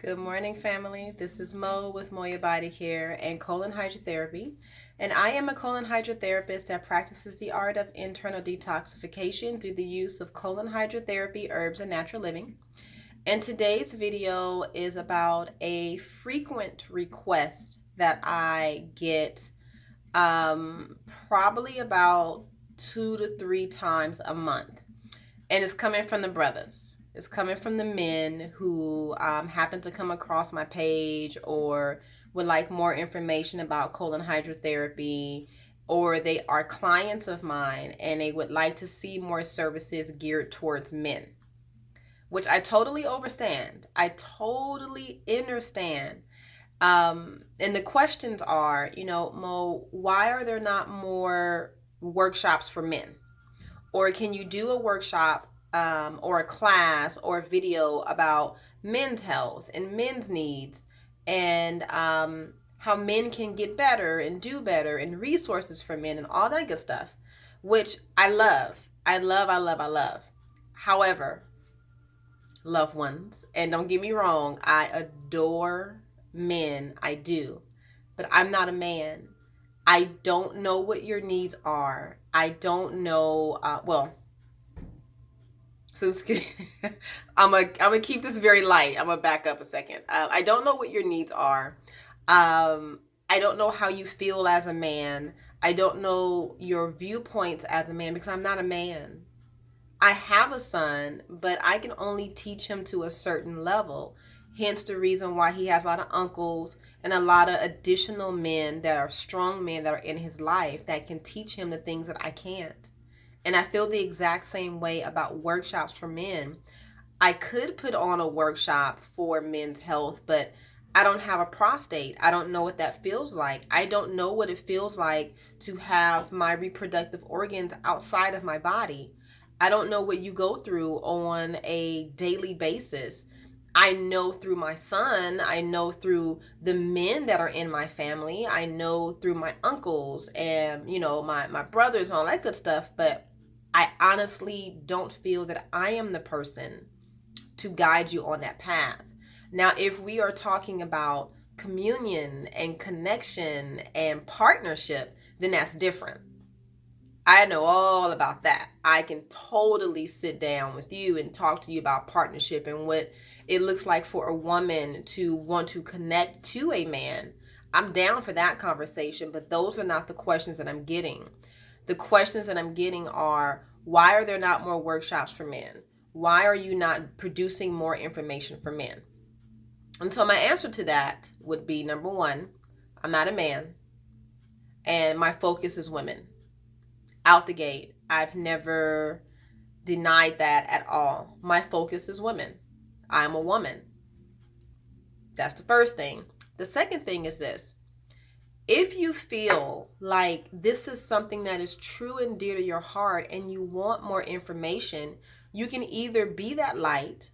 Good morning, family. This is Mo with Moya Body Care and Colon Hydrotherapy. And I am a colon hydrotherapist that practices the art of internal detoxification through the use of colon hydrotherapy, herbs, and natural living. And today's video is about a frequent request that I get probably about 2 to 3 times a month. And it's coming from the brothers. It's coming from the men who happen to come across my page or would like more information about colon hydrotherapy, or they are clients of mine and they would like to see more services geared towards men, which I totally understand. I totally understand. And the questions are, Mo, why are there not more workshops for men? Or can you do a workshop or a class or a video about men's health and men's needs and how men can get better and do better and resources for men and all that good stuff, which I love. I love, I love, I love. However, loved ones, and don't get me wrong, I adore men. I do. But I'm not a man. I don't know what your needs are. I don't know. So I'm gonna keep this very light. I'm gonna back up a second. I don't know what your needs are. I don't know how you feel as a man. I don't know your viewpoints as a man because I'm not a man. I have a son, but I can only teach him to a certain level. Hence the reason why he has a lot of uncles and a lot of additional men that are strong men that are in his life that can teach him the things that I can't. And I feel the exact same way about workshops for men. I could put on a workshop for men's health, but I don't have a prostate. I don't know what that feels like. I don't know what it feels like to have my reproductive organs outside of my body. I don't know what you go through on a daily basis. I know through my son, I know through the men that are in my family, I know through my uncles and, my brothers and all that good stuff, but I honestly don't feel that I am the person to guide you on that path. Now, if we are talking about communion and connection and partnership, then that's different. I know all about that. I can totally sit down with you and talk to you about partnership and what it looks like for a woman to want to connect to a man. I'm down for that conversation, but those are not the questions that I'm getting. The questions that I'm getting are, why are there not more workshops for men? Why are you not producing more information for men? And so my answer to that would be, number one, I'm not a man and my focus is women. Out the gate, I've never denied that at all. My focus is women. I'm a woman. That's the first thing. The second thing is this. If you feel like this is something that is true and dear to your heart and you want more information, you can either be that light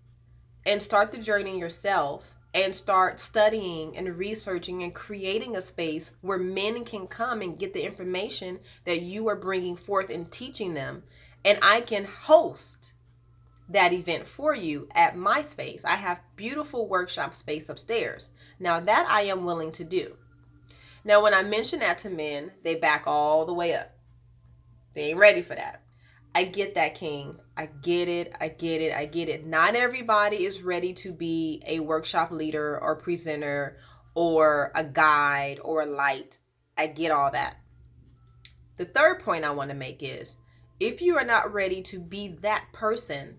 and start the journey yourself and start studying and researching and creating a space where men can come and get the information that you are bringing forth and teaching them. And I can host that event for you at my space. I have beautiful workshop space upstairs. Now that I am willing to do. Now, when I mention that to men, they back all the way up. They ain't ready for that. I get that, King. I get it. I get it. I get it. Not everybody is ready to be a workshop leader or presenter or a guide or a light. I get all that. The third point I want to make is, if you are not ready to be that person,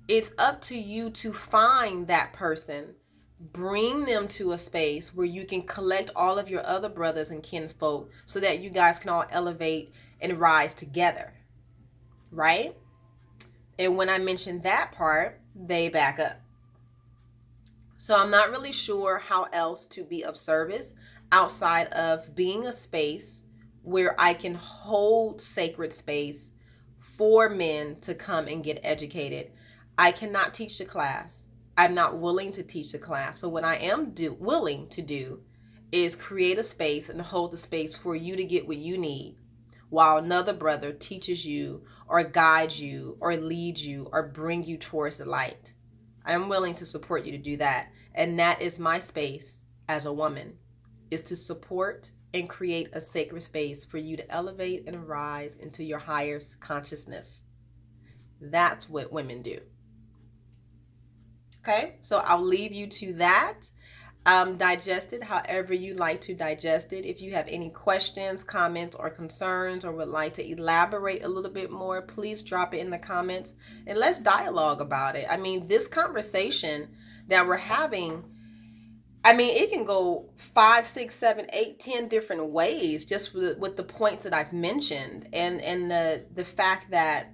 it's up to you to find that person, bring them to a space where you can collect all of your other brothers and kinfolk so that you guys can all elevate and rise together, right? And when I mention that part, they back up. So I'm not really sure how else to be of service outside of being a space where I can hold sacred space for men to come and get educated. I cannot teach the class. I'm not willing to teach the class, but what I am willing to do is create a space and hold the space for you to get what you need while another brother teaches you or guides you or leads you or bring you towards the light. I am willing to support you to do that. And that is my space as a woman, is to support and create a sacred space for you to elevate and rise into your higher consciousness. That's what women do. Okay, so I'll leave you to that. Digest it however you like to digest it. If you have any questions, comments, or concerns, or would like to elaborate a little bit more, please drop it in the comments and let's dialogue about it. I mean, this conversation that we're having, I mean, it can go 5, 6, 7, 8, 10 different ways just with the points that I've mentioned, and the fact that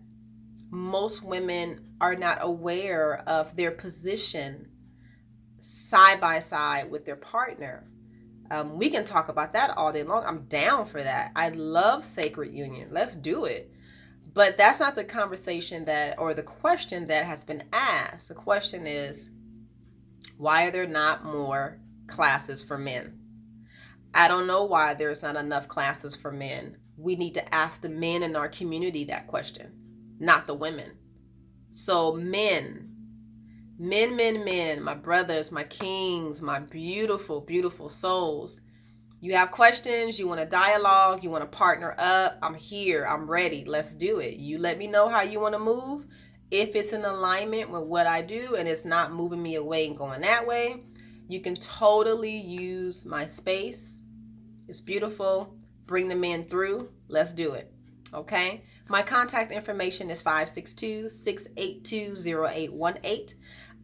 most women are not aware of their position side by side with their partner. We can talk about that all day long. I'm down for that. I love sacred union. Let's do it. But that's not the conversation that, or the question that has been asked. The question is, why are there not more classes for men? I don't know why there's not enough classes for men. We need to ask the men in our community that question, not the women. So men, my brothers, my kings, my beautiful, beautiful souls. You have questions, you want to dialogue, you want to partner up. I'm here, I'm ready. Let's do it. You let me know how you want to move. If it's in alignment with what I do and it's not moving me away and going that way, you can totally use my space. It's beautiful. Bring the men through. Let's do it. Okay? My contact information is 562-682-0818.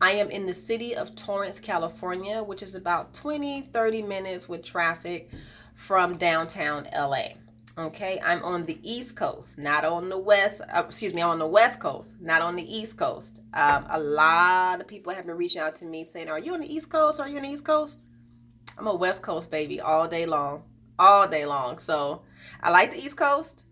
I am in the city of Torrance, California, which is about 20-30 minutes with traffic from downtown LA. Okay, I'm on the East Coast, not on the West. I'm on the West Coast, not on the East Coast. A lot of people have been reaching out to me saying, "Are you on the East Coast? Are you on the East Coast?" I'm a West Coast baby all day long, all day long. So I like the East Coast.